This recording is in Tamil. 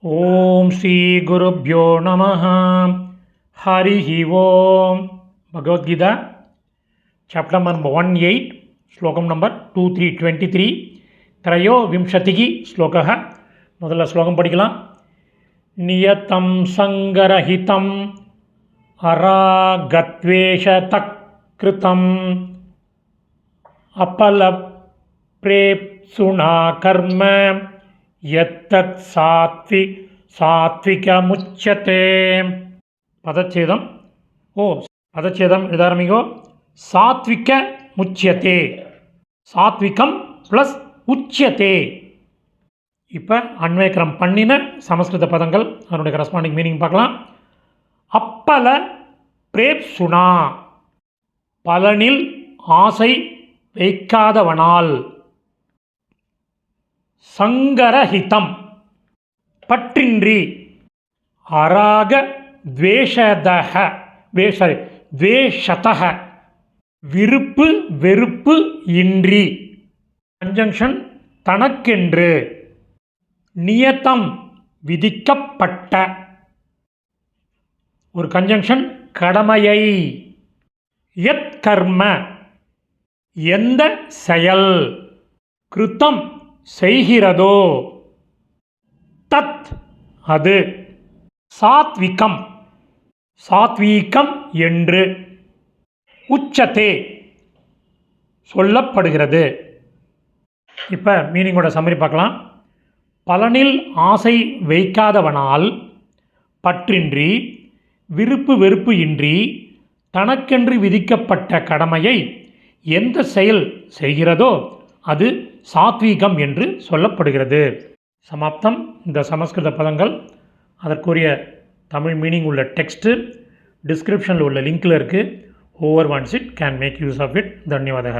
ஓம் ஸ்ரீ குருப்யோ நமः. ஹரிஹி ஓம். பகவத்கீதா சாப்டர் நம்பர் 18, ஸ்லோகம் நம்பர் 2323, த்ரயோவிம்சதிः ஸ்லோகः. முதல்ல ஸ்லோகம் படிக்கலாம். நியதம் சங்கரஹிதம் அராகத்வேஷதக்ருதம் அபலப்ரேப்சுனா கர்ம யத்தத் சாத்விகமுச்யதே. பதச்சேதம் எழுதாரமிகோ. சாத்விக முச்சியத்தே, சாத்விகம் ப்ளஸ் உச்சியத்தே. இப்போ அன்வயக்கிரம் பண்ணின சமஸ்கிருத பதங்கள், அதனுடைய கரஸ்பாண்டிங் மீனிங் பார்க்கலாம். அப்பல பிரேப்சுனா, பலனில் ஆசை வைக்காதவனால். சங்கரஹிதம், பற்றின்றி. அராக துவேஷதஹ, துவேஷதஹ, விருப்பு வெறுப்பு இன்றி. கன்ஜங்ஷன் தனக்கென்று. நியதம், விதிக்கப்பட்ட. ஒரு கன்ஜங்ஷன் கடமையை. யத் கர்ம, எந்த செயல். கிருத்தம், செய்கிறதோ. தத், அது. சாத்விகம், சாத்வீகம் என்று. உச்சத்தே, சொல்லப்படுகிறது. இப்போ மீனிங்கோட சம்மரி பார்க்கலாம். பலனில் ஆசை வைக்காதவனால், பற்றின்றி, விருப்பு வெறுப்பு இன்றி, தனக்கென்று விதிக்கப்பட்ட கடமையை எந்த செயல் செய்கிறதோ அது சாத்வீகம் என்று சொல்லப்படுகிறது. சமாப்தம். இந்த சமஸ்கிருத பதங்கள், அதற்குரிய தமிழ் மீனிங் உள்ள டெக்ஸ்ட்டு டிஸ்கிரிப்ஷனில் உள்ள லிங்கில் இருக்குது. Whoever wants it can make use of it. தன்யவாதக.